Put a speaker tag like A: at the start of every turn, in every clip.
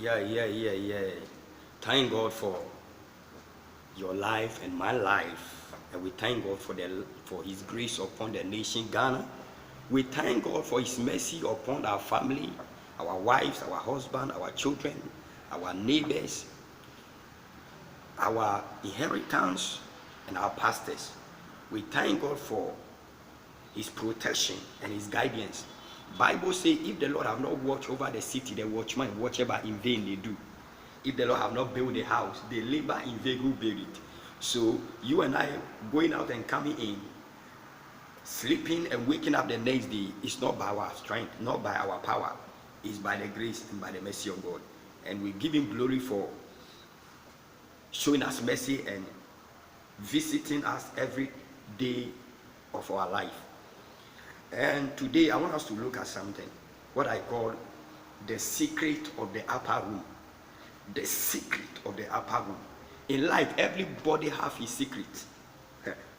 A: Yeah. Thank God for your life and my life. And we thank God for his grace upon the nation Ghana. We thank God for his mercy upon our family, our wives, our husband, our children, our neighbors, our inheritance, and our pastors. We thank God for his protection and his guidance. Bible says, if the Lord have not watched over the city, the watchman watcheth in vain they do. If the Lord have not built a house, they labor in vain who build it. So you and I going out and coming in, sleeping and waking up the next day is not by our strength, not by our power. It's by the grace and by the mercy of God. And we give him glory for showing us mercy and visiting us every day of our life. And today I want us to look at something, what I call the secret of the upper room. The secret of the upper room. In life, everybody have his secret.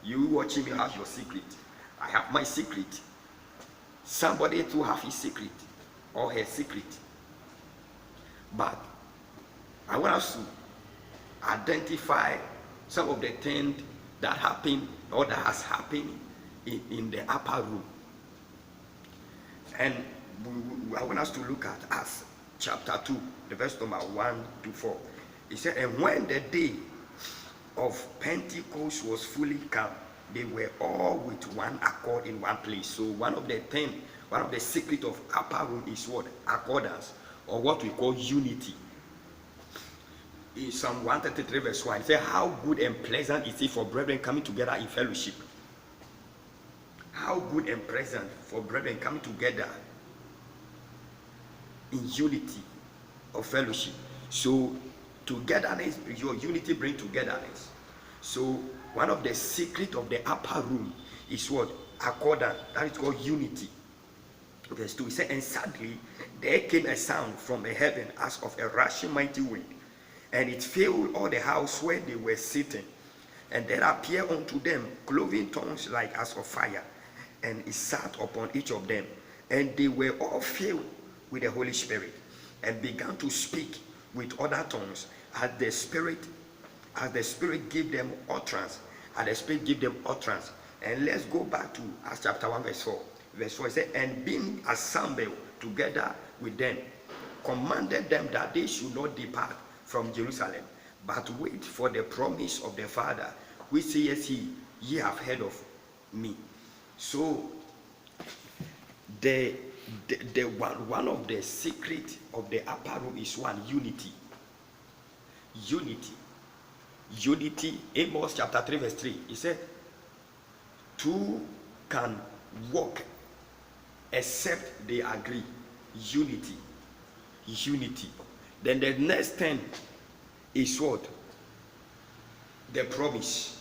A: You watching me have your secret. I have my secret. Somebody too have his secret or her secret. But I want us to identify some of the things that happen or that has happened in the upper room. And I want us to look at Acts chapter 2, the verse number 1 to 4. It said, and when the day of Pentecost was fully come, they were all with one accord in one place. So one of the secret of upper room is what? Accordance, or what we call unity. In Psalm 133 verse 1, it says, how good and pleasant is it for brethren coming together in fellowship. How good and pleasant for brethren coming together in unity of fellowship. So togetherness, your unity bring togetherness. So one of the secret of the upper room is what? Accordance. That is called unity. Verse 2, it said, and suddenly there came a sound from the heaven as of a rushing mighty wind, and it filled all the house where they were sitting. And there appeared unto them cloven tongues like as of fire, and it sat upon each of them. And they were all filled with the Holy Spirit, and began to speak with other tongues as the Spirit gave them utterance. And the Spirit gave them utterance. And let's go back to Acts chapter 1 verse 4. Verse 4 it said, and being assembled together with them, commanded them that they should not depart from Jerusalem, but wait for the promise of the Father, which saith he, ye have heard of me. So one of the secret of the upper room is one, unity. Unity. Amos chapter 3 verse 3, he said, two can walk except they agree. Unity. Then the next thing is what? The promise.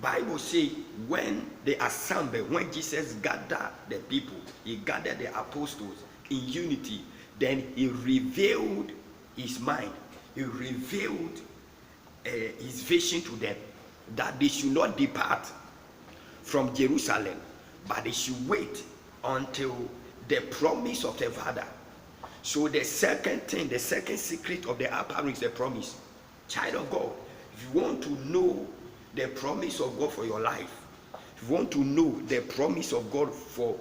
A: Bible says when they assembled, when Jesus gathered the people, he gathered the apostles in unity, then he revealed his mind. He revealed his vision to them, that they should not depart from Jerusalem, but they should wait until the promise of the Father. So the second thing, the second secret of the upper room is the promise. Child of God, if you want to know the promise of God for your life, if you want to know the promise of God for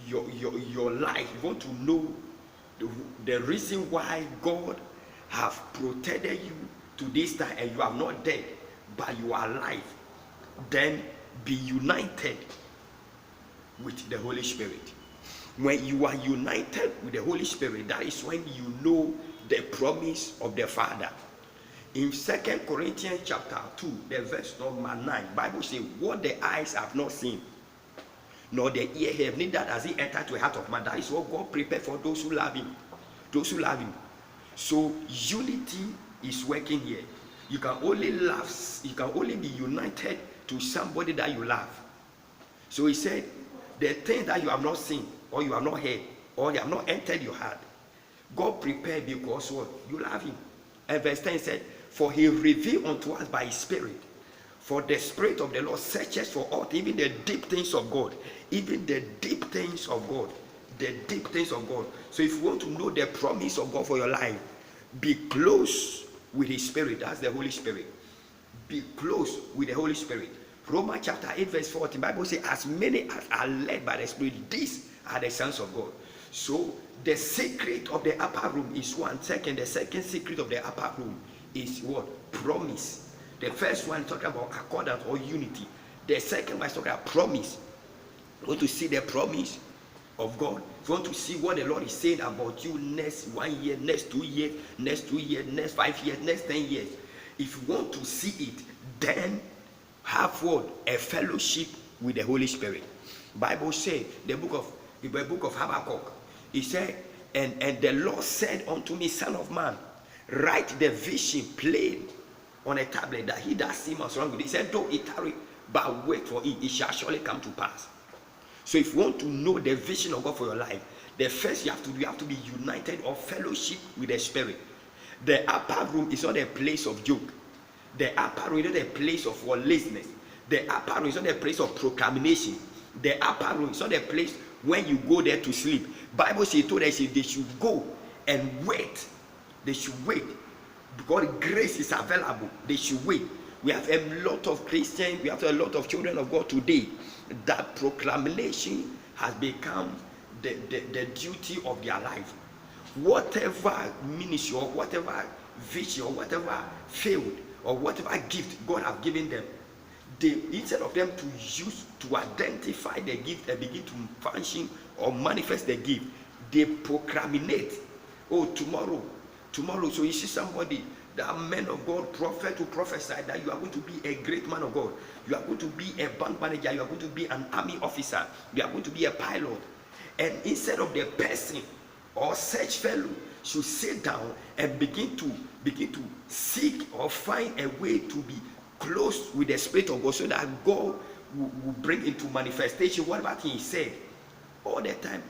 A: your life, you want to know the reason why God have protected you to this time and you are not dead, but you are alive, then be united with the Holy Spirit. When you are united with the Holy Spirit, that is when you know the promise of the Father. In 2 Corinthians chapter 2, the verse number 9, Bible says, what the eyes have not seen, nor the ear have, neither does it enter to the heart of man. That is what God prepared for those who love him. Those who love him. So unity is working here. You can only love, you can only be united to somebody that you love. So he said, the things that you have not seen, or you have not heard, or they have not entered your heart, God prepared because what? You love him. And verse 10 said, for he revealed unto us by his Spirit. For the Spirit of the Lord searches for all, even the deep things of God. Even the deep things of God. The deep things of God. So if you want to know the promise of God for your life, Be close with his spirit. That's the Holy Spirit. Be close with the Holy Spirit. Romans chapter 8 verse 14, Bible says, as many as are led by the Spirit, these are the sons of God. So the secret of the upper room is one. Second, the second secret of the upper room is what? Promise. The first one talking about accordance or unity. The second one is talking about promise. You want to see the promise of God. If you want to see what the Lord is saying about you next 1 year, next 2 years, next 2 years, next 5 years, next 10 years. If you want to see it, then have what? A fellowship with the Holy Spirit. Bible says, the book of Habakkuk, he said, and the Lord said unto me, son of man, write the vision plain on a tablet, that he that see must run with it. He said, though it tarry, but wait for it, it shall surely come to pass. So if you want to know the vision of God for your life, the first you have to be united or fellowship with the Spirit. The upper room is not a place of joke. The upper room is not a place of laziness. The upper room is not a place of procrastination. The upper room is not a place when you go there to sleep. Bible says told us they should go and wait. They should wait. Because grace is available. They should wait. We have a lot of Christians, we have a lot of children of God today that proclamation has become the duty of their life. Whatever ministry or whatever vision or whatever field or whatever gift God has given them, they, instead of them to use to identify the gift and begin to function or manifest the gift, they procrastinate. Oh, tomorrow. So you see somebody, that man of God, prophet who prophesied that you are going to be a great man of God, you are going to be a bank manager, you are going to be an army officer, you are going to be a pilot. And instead of the person or such fellow should sit down and begin to seek or find a way to be close with the Spirit of God, so that God will bring into manifestation whatever he said. All the time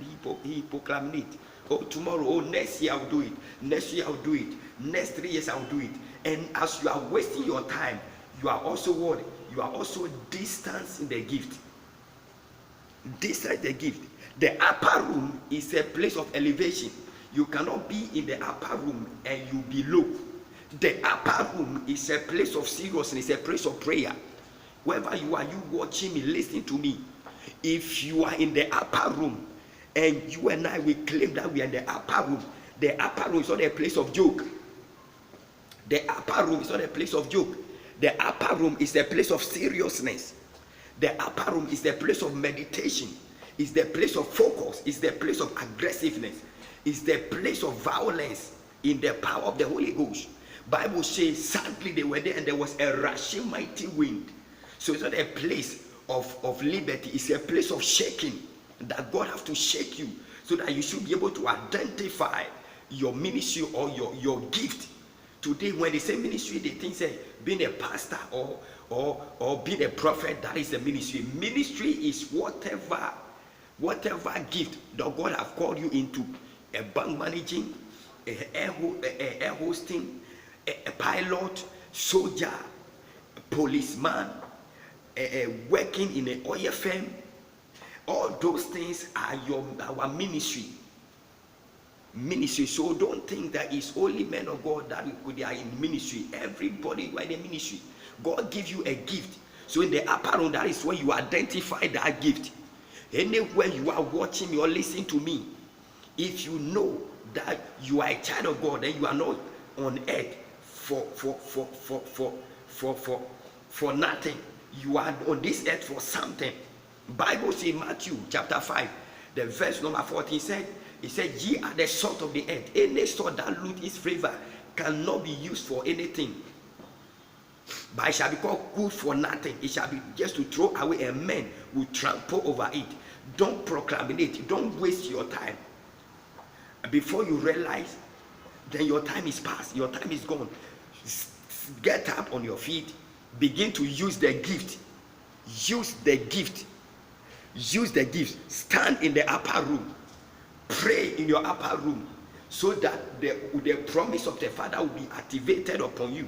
A: he proclaimed. Oh, tomorrow, oh, next year I'll do it. Next year I'll do it. Next 3 years I'll do it. And as you are wasting your time, you are also what? You are also distancing the gift. Distance the gift. The upper room is a place of elevation. You cannot be in the upper room and you be low. The upper room is a place of seriousness, a place of prayer. Wherever you are, you watching me, listening to me. If you are in the upper room, and you and I, we claim that we are in the upper room. The upper room is not a place of joke. The upper room is not a place of joke. The upper room is a place of seriousness. The upper room is the place of meditation. It's the place of focus. It's the place of aggressiveness. It's the place of violence in the power of the Holy Ghost. Bible says, sadly they were there and there was a rushing mighty wind. So it's not a place of liberty. It's a place of shaking. That God has to shake you so that you should be able to identify your ministry or your gift. Today, when they say ministry, they think say being a pastor or being a prophet, that is a ministry. Ministry is whatever gift that God has called you into. A bank managing, air hosting, a pilot, soldier, policeman, working in an oil firm. All those things are our ministry. So don't think that it's only men of God that they are in ministry. Everybody you are in a ministry. God gives you a gift. So in the upper room, that is where you identify that gift. Anywhere you are watching me or listening to me, if you know that you are a child of God, then you are not on earth for nothing. You are on this earth for something. Bible says in Matthew chapter 5, the verse number 14 said, it said, ye are the salt of the earth. Any salt that lose its flavor cannot be used for anything, but it shall be called good for nothing. It shall be just to throw away, and men will trample over it. Don't procrastinate. Don't waste your time. Before you realize, then your time is past. Your time is gone. Get up on your feet. Begin to use the gift. Use the gift. Use the gift. Stand in the upper room. Pray in your upper room, so that the promise of the Father will be activated upon you.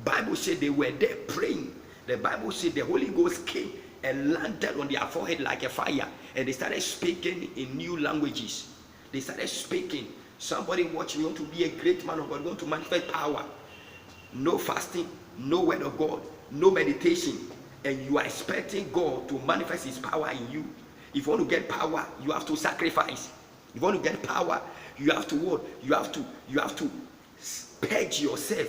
A: Bible said they were there praying. The Bible said the Holy Ghost came and landed on their forehead like a fire, and they started speaking in new languages. They started speaking. Somebody watching, you want to be a great man of God, you want to manifest power. No fasting, no word of God, no meditation, and you are expecting God to manifest his power in you. If you want to get power, you have to sacrifice. If you want to get power, you have to what? You have to purge yourself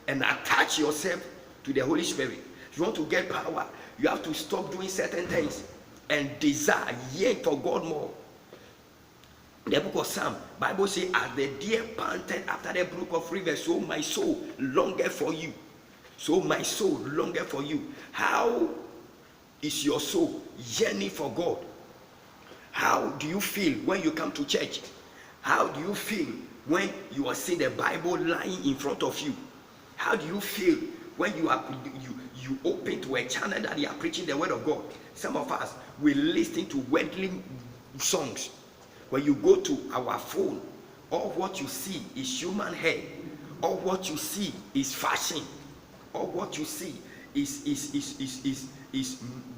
A: and attach yourself to the Holy Spirit. If you want to get power, you have to stop doing certain things and desire, yearn for God more. The book of Psalm, Bible says, as the deer panted after the brook of rivers, so my soul longeth for you. So my soul longeth for you. How is your soul yearning for God? How do you feel when you come to church? How do you feel when you are seeing the Bible lying in front of you? How do you feel when you open to a channel that they are preaching the word of God? Some of us, we listen to worldly songs. When you go to our phone, all what you see is human hair. All what you see is fashion. All what you see is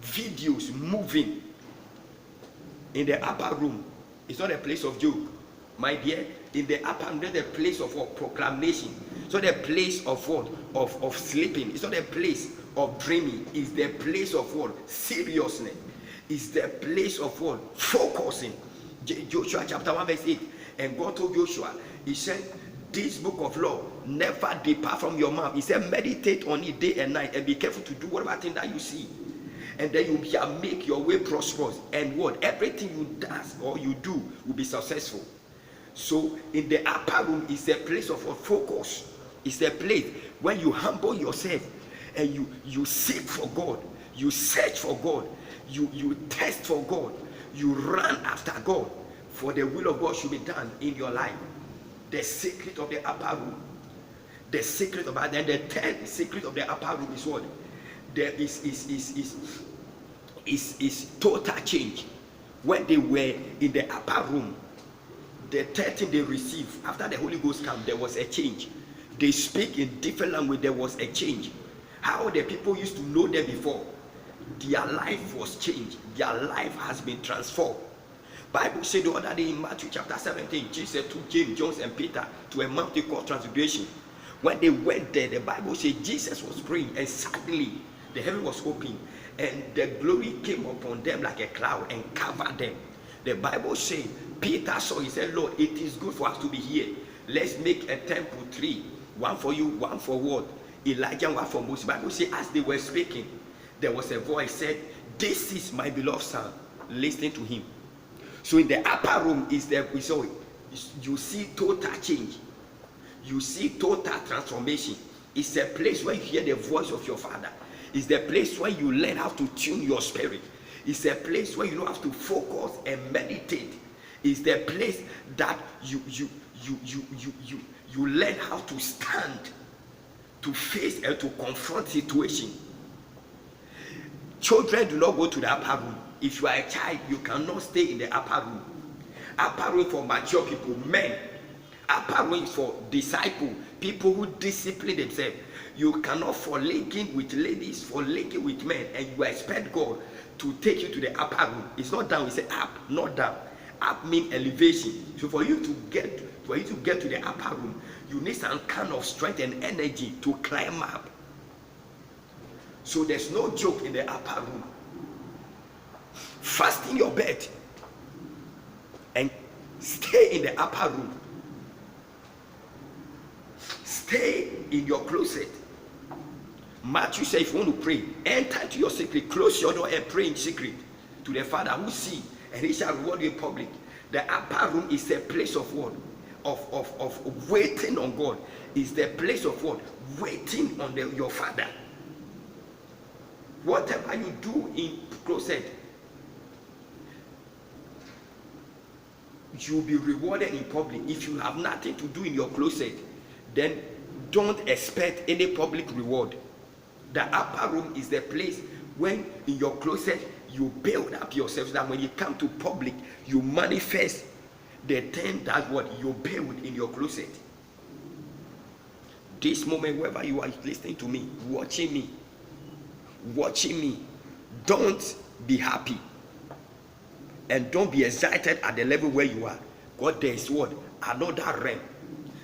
A: videos moving. In the upper room, it's not a place of joke, my dear. In the upper room, there's a place of what? Proclamation. It's not a place of what? Of sleeping. It's not a place of dreaming. It's the place of what? Seriousness. It's the place of what? Focusing. Joshua chapter 1 verse 8. And God told Joshua, he said, this book of law never depart from your mouth. He said, meditate on it day and night, and be careful to do whatever thing that you see. And then you shall make your way prosperous. And what? Everything you does or you do will be successful. So in the upper room is a place of focus. It's a place when you humble yourself and you seek for God, you search for God, you test for God, you run after God, for the will of God should be done in your life. The secret of the upper room. The secret of then the third secret of the upper room is what? There is total change. When they were in the upper room, the third thing they received after the Holy Ghost came, there was a change. They speak in different language, there was a change. How the people used to know them before, their life was changed. Their life has been transformed. Bible said the other day in Matthew chapter 17, Jesus took James, John, and Peter to a mountain called Transfiguration. When they went there, the Bible said Jesus was praying, and suddenly the heaven was open, and the glory came upon them like a cloud and covered them. The Bible said Peter saw, he said, Lord, it is good for us to be here. Let's make a temple 3, one for you, one for what? Elijah, one for Moses. The Bible said as they were speaking, there was a voice said, this is my beloved son, listen to him. So in the upper room is there, so you see total change. You see total transformation. It's a place where you hear the voice of your Father. It's the place where you learn how to tune your spirit. It's a place where you know how to focus and meditate. It's the place that you learn how to stand, to face and to confront situation. Children do not go to the upper room. If you are a child, you cannot stay in the upper room. Upper room for mature people, men. Upper room is for disciples, people who discipline themselves. You cannot fornicate with ladies, fornicate with men, and you expect God to take you to the upper room. It's not down, it's up, not down. Up means elevation. So for you to get to the upper room, you need some kind of strength and energy to climb up. So there's no joke in the upper room. Fast in your bed and stay in the upper room. Stay in your closet. Matthew said, if you want to pray, enter into your secret, close your door and pray in secret to the Father who sees, and he shall reward you in public. The upper room is a place of what? Of waiting on God. Is the place of what? Waiting on your Father. Whatever you do in closet, you'll be rewarded in public. If you have nothing to do in your closet, then don't expect any public reward. The upper room is the place when in your closet you build up yourself, so that when you come to public, you manifest the thing that what you build in your closet. This moment, wherever you are listening to me, watching me, don't be happy and don't be excited at the level where you are. God, there is what? another realm.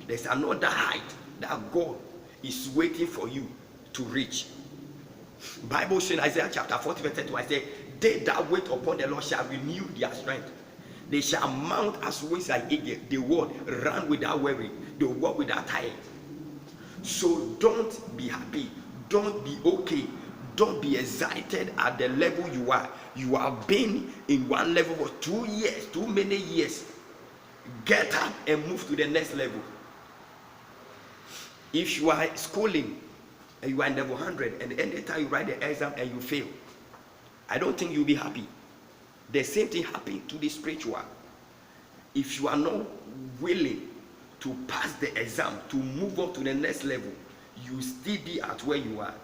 A: There's another height that God is waiting for you to reach. Bible says in Isaiah chapter 40 verse 32, I say, they that wait upon the Lord shall renew their strength. They shall mount as wings like eagle. They will run without weary. They will walk without tired. So don't be happy. Don't be okay. Don't be excited at the level you are. You have been in one level for 2 years, too many years. Get up and move to the next level. If you are schooling and you are in level 100 and anytime you write the exam and you fail, I don't think you'll be happy. The same thing happened to the spiritual. If you are not willing to pass the exam, to move on to the next level, you still be at where you are.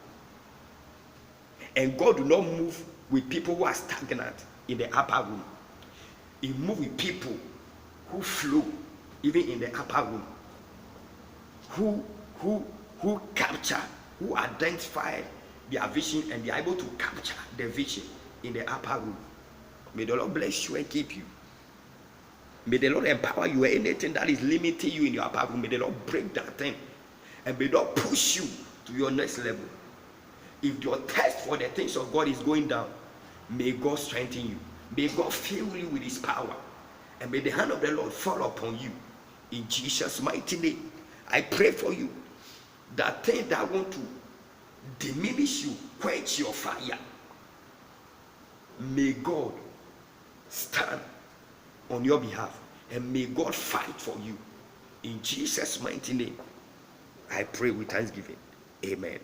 A: And God do not move with people who are stagnant in the upper room. He moves with people who flow even in the upper room, who capture, who identify their vision and they are able to capture the vision in the upper room. May the Lord bless you and keep you. May the Lord empower you. Anything that is limiting you in your upper room, may the Lord break that thing and may the Lord push you to your next level. If your thirst for the things of God is going down, may God strengthen you. May God fill you with his power. And may the hand of the Lord fall upon you. In Jesus' mighty name, I pray for you. That thing that want to diminish you, quench your fire, may God stand on your behalf. And may God fight for you. In Jesus' mighty name, I pray with thanksgiving. Amen.